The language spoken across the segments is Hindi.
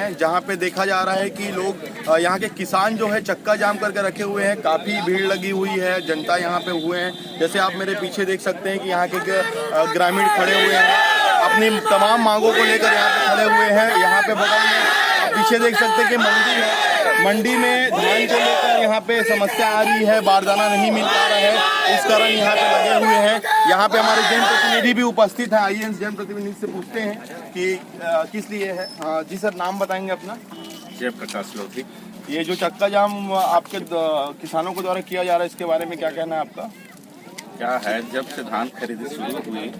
हैं, जहां पे देखा जा रहा है कि लोग यहां के किसान जो है चक्का जाम करके रखे हुए हैं। काफ़ी भीड़ लगी हुई है, जनता यहां पे हुए हैं। जैसे आप मेरे पीछे देख सकते हैं कि यहाँ के ग्रामीण खड़े हुए हैं, अपनी तमाम मांगों को लेकर यहाँ पे खड़े हुए हैं। यहाँ पे बगल में आप पीछे देख सकते हैं कि मंडी है, मंडी में धान को लेकर यहाँ पे समस्या आ रही है, बारदाना नहीं मिल पा रहा है, इस कारण यहाँ पे लगे हुए हैं। यहाँ पे हमारे जनप्रतिनिधि भी उपस्थित हैं, आइए जनप्रतिनिधि से पूछते हैं कि किस लिए है। जी सर, नाम बताएंगे अपना? जयप्रकाश लोधी। ये जो चक्का जाम आपके किसानों के द्वारा किया जा रहा है, इसके बारे में क्या कहना है आपका? क्या है, जब से धान खरीदी शुरू हुई,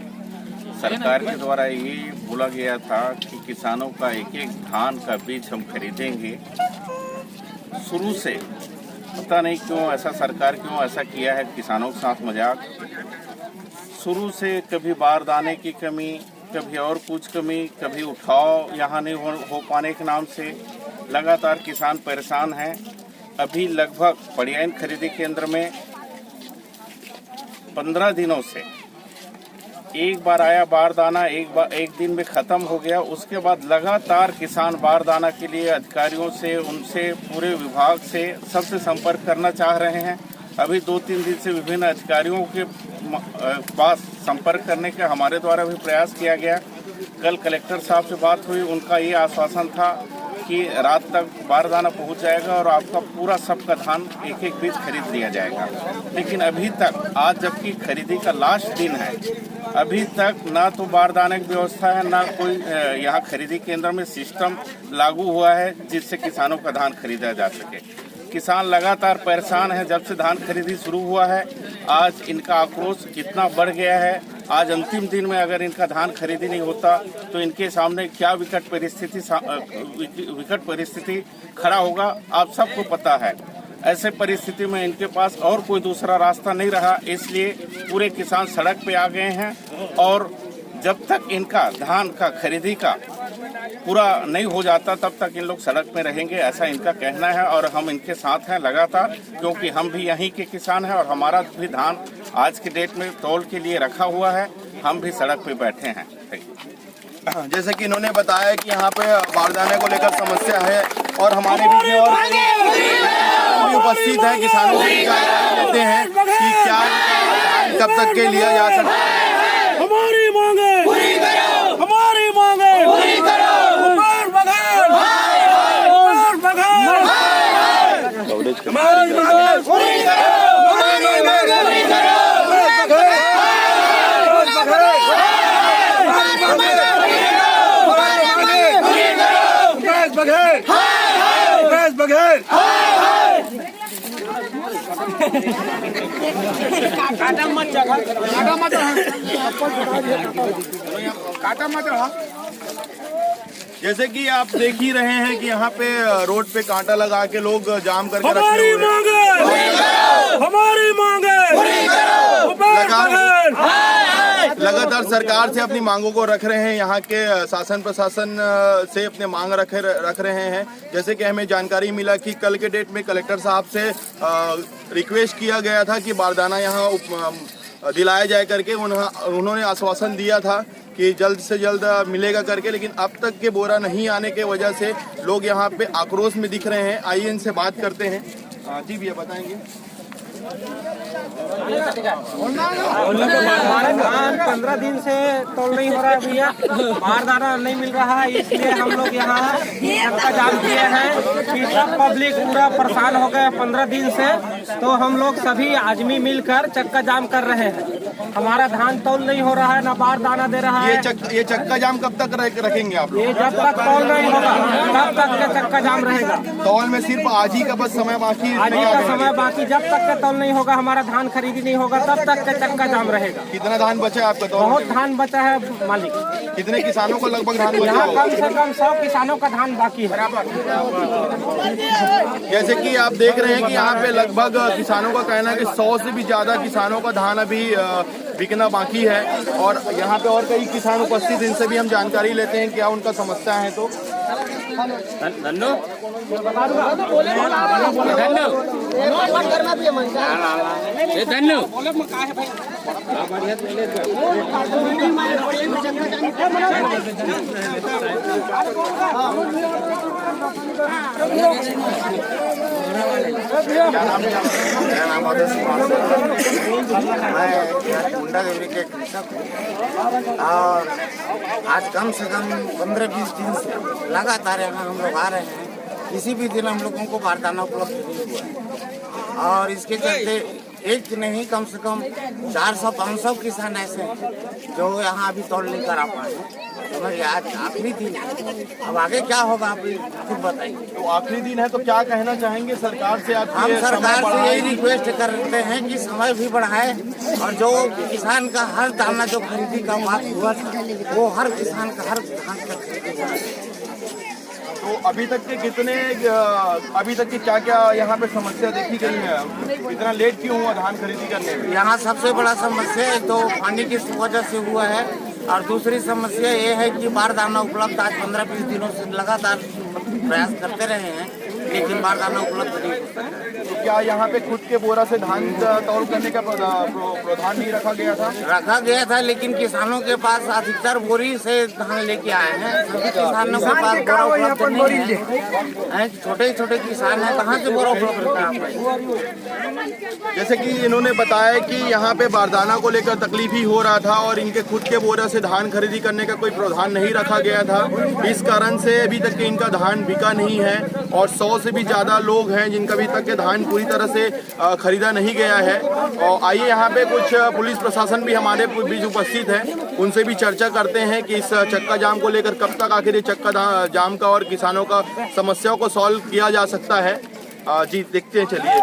सरकार के द्वारा ये बोला गया था कि किसानों का एक एक धान का बीज हम खरीदेंगे। शुरू से पता नहीं क्यों ऐसा सरकार क्यों ऐसा किया है, किसानों के साथ मजाक। शुरू से कभी बारदाने की कमी, कभी और कुछ कमी, कभी उठाव यहाँ नहीं हो पाने के नाम से लगातार किसान परेशान हैं। अभी लगभग पड़ियाइन खरीदी केंद्र में 15 दिनों से एक बार आया बारदाना, एक दिन में खत्म हो गया। उसके बाद लगातार किसान बारदाना के लिए अधिकारियों से, उनसे, पूरे विभाग से सबसे संपर्क करना चाह रहे हैं। अभी 2-3 दिन से विभिन्न अधिकारियों के पास संपर्क करने का हमारे द्वारा भी प्रयास किया गया। कल कलेक्टर साहब से बात हुई, उनका ये आश्वासन था कि रात तक बारदाना पहुंच जाएगा और आपका पूरा सबका धान एक एक बीज खरीद लिया जाएगा। लेकिन अभी तक, आज जबकि खरीदी का लास्ट दिन है, अभी तक ना तो बारदाने की व्यवस्था है, ना कोई यहाँ खरीदी केंद्र में सिस्टम लागू हुआ है जिससे किसानों का धान खरीदा जा सके। किसान लगातार परेशान है। जब से धान खरीदी शुरू हुआ है, आज इनका आक्रोश कितना बढ़ गया है। आज अंतिम दिन में अगर इनका धान खरीदी नहीं होता तो इनके सामने क्या विकट परिस्थिति खड़ा होगा, आप सबको पता है। ऐसे परिस्थिति में इनके पास और कोई दूसरा रास्ता नहीं रहा, इसलिए पूरे किसान सड़क पे आ गए हैं। और जब तक इनका धान का खरीदी का पूरा नहीं हो जाता तब तक इन लोग सड़क में रहेंगे, ऐसा इनका कहना है। और हम इनके साथ हैं लगातार, क्योंकि हम भी यहीं के किसान हैं और हमारा भी धान आज के डेट में तौल के लिए रखा हुआ है। हम भी सड़क पे बैठे हैं। जैसे कि इन्होंने बताया कि यहाँ पे बारदाने को लेकर समस्या है और हमारे बीच में और भी उपस्थित हैं, किसानों से जानकारी लेते हैं कि क्या कब तक के लिया जा सकता है। हमारी मांगे पूरी करो, हमारी मांगे पूरी करो। ऊपर बघेल, ऊपर बघेल, हमारी मांगे पूरी करो, हमारी मांगे पूरी करो। जैसे कि आप देख ही रहे हैं कि यहाँ पे रोड पे कांटा लगा के लोग जाम करके रखे हुए हैं। हमारी मांगे लगातार सरकार से अपनी मांगों को रख रहे हैं, यहाँ के शासन प्रशासन से अपने मांग रख रहे हैं। जैसे कि हमें जानकारी मिला कि कल के डेट में कलेक्टर साहब से रिक्वेस्ट किया गया था कि बारदाना यहाँ दिलाया जाए करके। उन्होंने आश्वासन दिया था कि जल्द से जल्द मिलेगा करके, लेकिन अब तक के बोरा नहीं आने के वजह से लोग यहाँ पे आक्रोश में दिख रहे हैं। आइए इनसे बात करते हैं। जी भैया, बताएंगे। 15 दिन से तौल नहीं हो रहा है भैया, बारदाना नहीं मिल रहा है, इसलिए हम लोग यहाँ चक्का जाम किए हैं कि सब पब्लिक पूरा परेशान हो गए 15 दिन से। तो हम लोग सभी आदमी मिलकर चक्का जाम कर रहे हैं। हमारा धान तौल नहीं हो रहा है, ना बारदाना दे रहा है। ये चक्का जाम कब तक रखेंगे आप लोग? ये जब तक तौल नहीं होगा तब तक के चक्का जाम रहेगा। तौल में सिर्फ आज ही का बस समय बाकी, आज ही का समय बाकी। जब तक के तौल नहीं होगा, हमारा धान खरीदी नहीं होगा, तब तक के चक्का जाम रहेगा। कितना धान बचा है आपका? बहुत धान बचा है मालिक। कितने किसानों को लगभग धान बचा यहाँ होगा? कम से कम 100 किसानों का धान बाकी है। जैसे कि आप देख रहे हैं कि यहाँ पे लगभग किसानों का कहना है कि 100 से भी ज्यादा किसानों का धान अभी बिकना बाकी है। और यहाँ पे और कई किसान उपस्थित, इनसे भी हम जानकारी लेते हैं क्या उनका समस्या है। तो धन्यवाद। मुंडा देवी के कृषक हूँ और आज कम से कम 15-20 दिन से लगातार यहाँ हम लोग आ रहे हैं। किसी भी दिन हम लोगों को बारदाना उपलब्ध नहीं हुआ है और इसके चलते एक नहीं कम से कम 400-500 किसान ऐसे हैं जो यहाँ अभी तोड़ लेकर आ पाए। समझिए आज आखिरी दिन है, अब आगे क्या होगा आप खुद बताइए। तो आखिरी दिन है तो क्या कहना चाहेंगे सरकार से? आप हम सरकार से यही रिक्वेस्ट करते हैं कि समय भी बढ़ाए और जो किसान का हर दाना जो खरीदी का बात हुआ था वो हर किसान का हर धान का खरीदी। तो अभी तक के कितने अभी तक की क्या क्या यहाँ पे समस्या देखी गई है? इतना लेट क्यों हुआ धान खरीदी करने में? यहाँ सबसे बड़ा समस्या है तो पानी की वजह से हुआ है और दूसरी समस्या ये है कि बारदाना उपलब्ध आज 15-20 दिनों से लगातार प्रयास करते रहे हैं लेकिन बारदाना उपलब्ध नहीं होता है। तो क्या यहाँ पे खुद के बोरा से धान तौल करने का प्रावधान नहीं रखा गया था? रखा गया था लेकिन किसानों के पास अधिकतर बोरी से धान लेके आए हैं। सभी किसानों के पास बोरा उपलब्ध नहीं है। छोटे छोटे किसान हैं, कहाँ से बोरा उपलब्ध है? जैसे कि इन्होंने बताया कि यहाँ पे बारदाना को लेकर तकलीफ ही हो रहा था और इनके खुद के बोरा से धान खरीदी करने का कोई प्रावधान नहीं रखा गया था। इस कारण से अभी तक इनका धान बिका नहीं है और 100 से भी ज़्यादा लोग हैं जिनका अभी तक के धान पूरी तरह से खरीदा नहीं गया है। और आइए यहाँ पे कुछ पुलिस प्रशासन भी हमारे बीच उपस्थित है, उनसे भी चर्चा करते हैं कि इस चक्का जाम को लेकर कब तक आखिर ये चक्का जाम का और किसानों का समस्याओं को सॉल्व किया जा सकता है। जी देखते हैं, चलिए।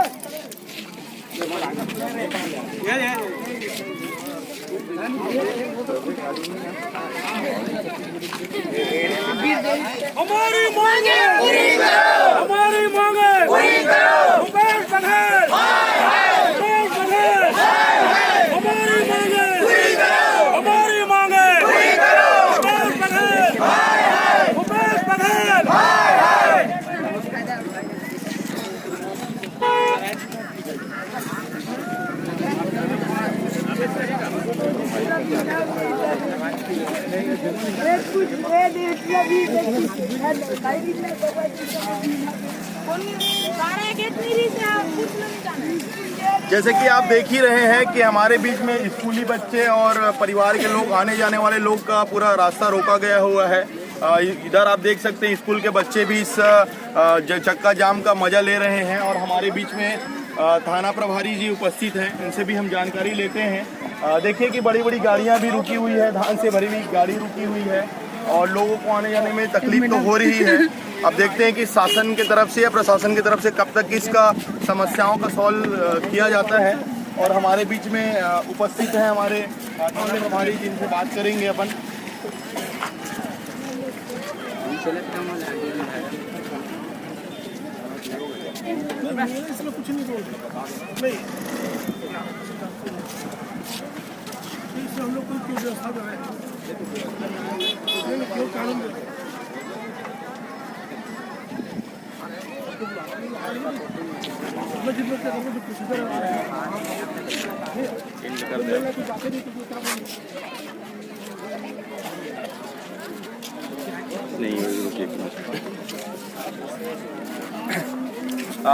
हमारी मांगे पूरी करो, हमारी मांगे पूरी करो। भूपेश बघेल, भूपेश बघेल, हमारी मांगे पूरी करो, हमारी मांगे पूरी करो। भूपेश बघेल, भूपेश बघेल। जैसे कि आप देख ही रहे हैं कि हमारे बीच में स्कूली बच्चे और परिवार के लोग, आने जाने वाले लोग का पूरा रास्ता रोका गया हुआ है। इधर आप देख सकते हैं स्कूल के बच्चे भी इस चक्का जाम का मजा ले रहे हैं और हमारे बीच में थाना प्रभारी जी उपस्थित हैं, इनसे भी हम जानकारी लेते हैं। देखिए कि बड़ी बड़ी गाड़ियां भी रुकी हुई है, धान से भरी हुई गाड़ी रुकी हुई है और लोगों को आने जाने में तकलीफ तो हो रही है। अब देखते हैं कि शासन की तरफ से या प्रशासन की तरफ से कब तक इसका समस्याओं का सॉल्व किया जाता है। और हमारे बीच में उपस्थित हैं हमारे थाना प्रभारी, जिनसे बात करेंगे अपन। इसमें कुछ नहीं बोल नहीं, इसमें हम लोग कोई व्यवस्था कर रहे हैं, क्यों कानून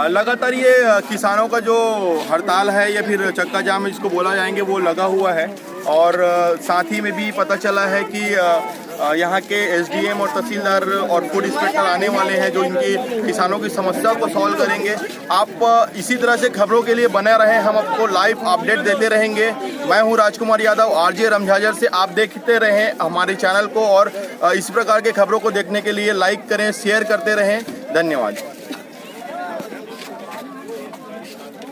लगातार ये किसानों का जो हड़ताल है या फिर चक्का जाम इसको बोला जाएंगे वो लगा हुआ है। और साथ ही में भी पता चला है कि यहाँ के एसडीएम और तहसीलदार और फूड इंस्पेक्टर आने वाले हैं जो इनकी किसानों की समस्या को सॉल्व करेंगे। आप इसी तरह से खबरों के लिए बने रहें, हम आपको लाइव अपडेट देते रहेंगे। मैं हूँ राजकुमार यादव, आरजे रमझाझर से। आप देखते रहें हमारे चैनल को और इस प्रकार के खबरों को देखने के लिए लाइक करें, शेयर करते रहें। धन्यवाद।